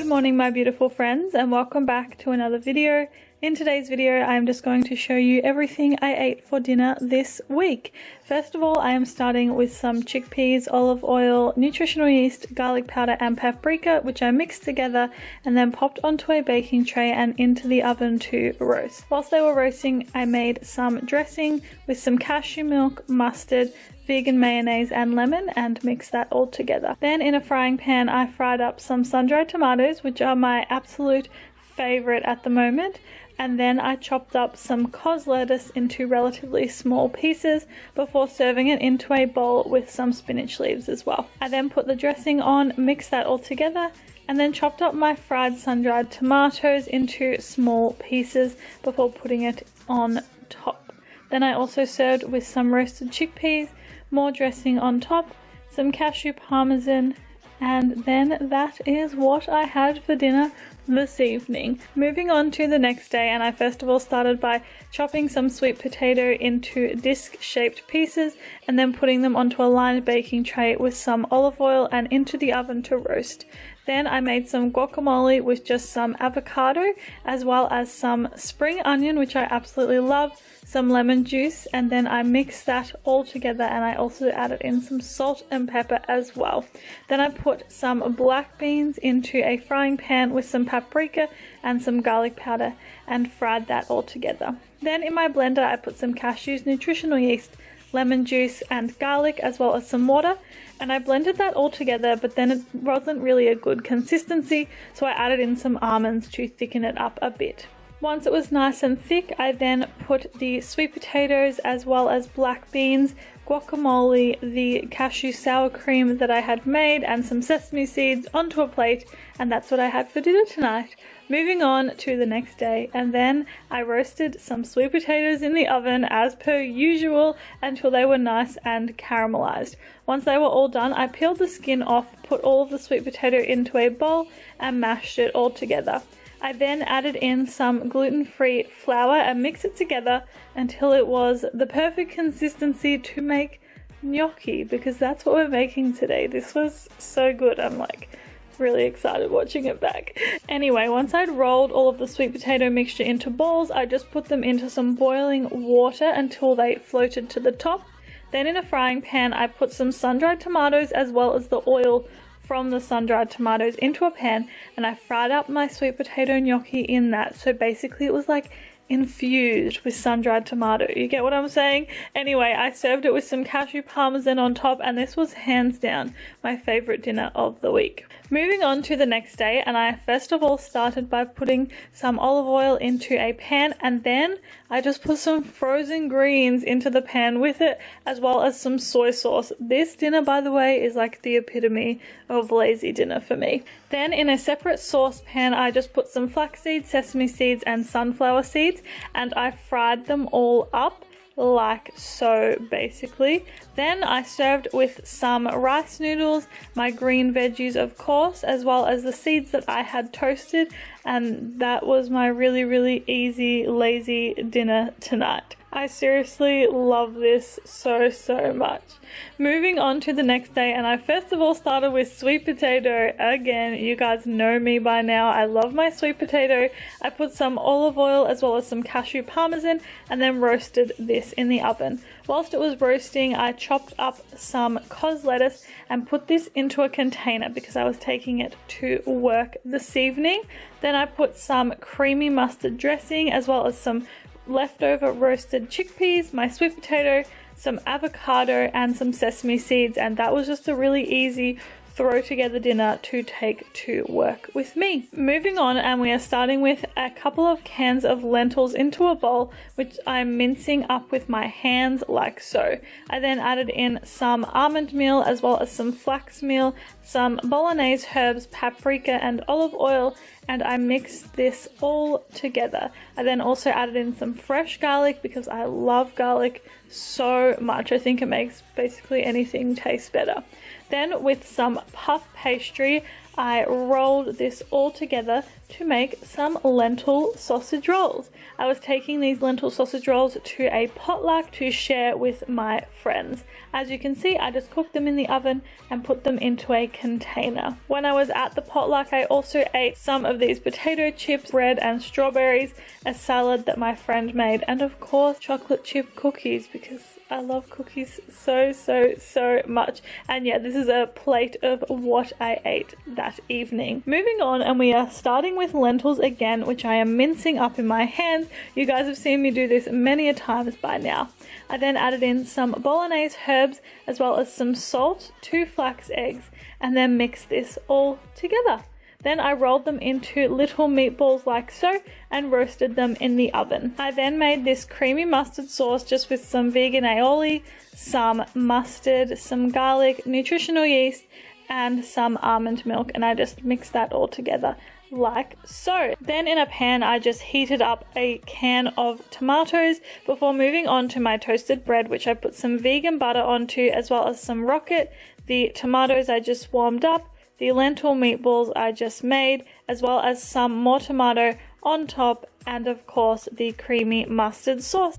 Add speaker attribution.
Speaker 1: morning my beautiful friends, and welcome back to another video. In today's video I'm just going to show you everything I ate for dinner this week. First of all, I am starting with some chickpeas, olive oil, nutritional yeast, garlic powder and paprika, which I mixed together and then popped onto a baking tray and into the oven to roast. Whilst they were roasting, I made some dressing with some cashew milk, mustard, vegan mayonnaise and lemon, and mix that all together. Then in a frying pan I fried up some sun-dried tomatoes, which are my absolute favorite at the moment, and then I chopped up some cos lettuce into relatively small pieces before serving it into a bowl with some spinach leaves as well. I then put the dressing on, mixed that all together, and then chopped up my fried sun-dried tomatoes into small pieces before putting it on top. Then I also served with some roasted chickpeas, more dressing on top, some cashew parmesan, and then that is what I had for dinner this evening. Moving on to the next day, and I first of all started by chopping some sweet potato into disc-shaped pieces and then putting them onto a lined baking tray with some olive oil and into the oven to roast. Then I made some guacamole with just some avocado as well as some spring onion, which I absolutely love, some lemon juice, and then I mixed that all together, and I also added in some salt and pepper as well. Then I put some black beans into a frying pan with some paprika and some garlic powder and fried that all together. Then in my blender I put some cashews, nutritional yeast, lemon juice and garlic as well as some water, and I blended that all together, but then it wasn't really a good consistency, so I added in some almonds to thicken it up a bit. Once it was nice and thick, I then put the sweet potatoes as well as black beans, guacamole, the cashew sour cream that I had made, and some sesame seeds onto a plate, and that's what I had for dinner tonight. Moving on to the next day, and then I roasted some sweet potatoes in the oven as per usual until they were nice and caramelized. Once they were all done, I peeled the skin off, put all of the sweet potato into a bowl and mashed it all together. I then added in some gluten-free flour and mixed it together until it was the perfect consistency to make gnocchi, because that's what we're making today. This was so good. I'm like really excited watching it back. Anyway, once I'd rolled all of the sweet potato mixture into balls, I just put them into some boiling water until they floated to the top. Then in a frying pan I put some sun-dried tomatoes as well as the oil from the sun-dried tomatoes into a pan, and I fried up my sweet potato gnocchi in that. So basically it was like infused with sun-dried tomato. You get what I'm saying? Anyway, I served it with some cashew parmesan on top, and this was hands down my favorite dinner of the week. Moving on to the next day, and I first of all started by putting some olive oil into a pan, and then I just put some frozen greens into the pan with it, as well as some soy sauce. This dinner, by the way, is like the epitome of lazy dinner for me. Then in a separate saucepan, I just put some flax seeds, sesame seeds and sunflower seeds, and I fried them all up like so basically. Then I served with some rice noodles, my green veggies of course, as well as the seeds that I had toasted, and that was my really easy lazy dinner tonight. I seriously love this so much. Moving on to the next day, and I first of all started with sweet potato. Again, you guys know me by now. I love my sweet potato. I put some olive oil as well as some cashew parmesan and then roasted this in the oven. Whilst it was roasting, I chopped up some cos lettuce and put this into a container because I was taking it to work this evening. Then I put some creamy mustard dressing as well as some leftover roasted chickpeas, my sweet potato, some avocado and some sesame seeds, and that was just a really easy throw together dinner to take to work with me. Moving on, and we are starting with a couple of cans of lentils into a bowl, which I'm mincing up with my hands like so. I then added in some almond meal as well as some flax meal, some bolognese herbs, paprika and olive oil, and I mixed this all together. I then also added in some fresh garlic because I love garlic so much. I think it makes basically anything taste better. Then with some puff pastry, I rolled this all together, to make some lentil sausage rolls. I was taking these lentil sausage rolls to a potluck to share with my friends. As you can see, I just cooked them in the oven and put them into a container. When I was at the potluck, I also ate some of these potato chips, bread and strawberries, a salad that my friend made, and of course chocolate chip cookies, because I love cookies so much. And yeah, this is a plate of what I ate that evening. Moving on, and we are starting with lentils again, which I am mincing up in my hands. You guys have seen me do this many a times by now. I then added in some bolognese herbs as well as some salt, 2 flax eggs, and then mixed this all together. Then I rolled them into little meatballs like so and roasted them in the oven. I then made this creamy mustard sauce just with some vegan aioli, some mustard, some garlic, nutritional yeast, and some almond milk, and I just mixed that all together like so. Then in a pan I just heated up a can of tomatoes before moving on to my toasted bread, which I put some vegan butter onto as well as some rocket. The tomatoes I just warmed up, the lentil meatballs I just made, as well as some more tomato on top, and of course the creamy mustard sauce.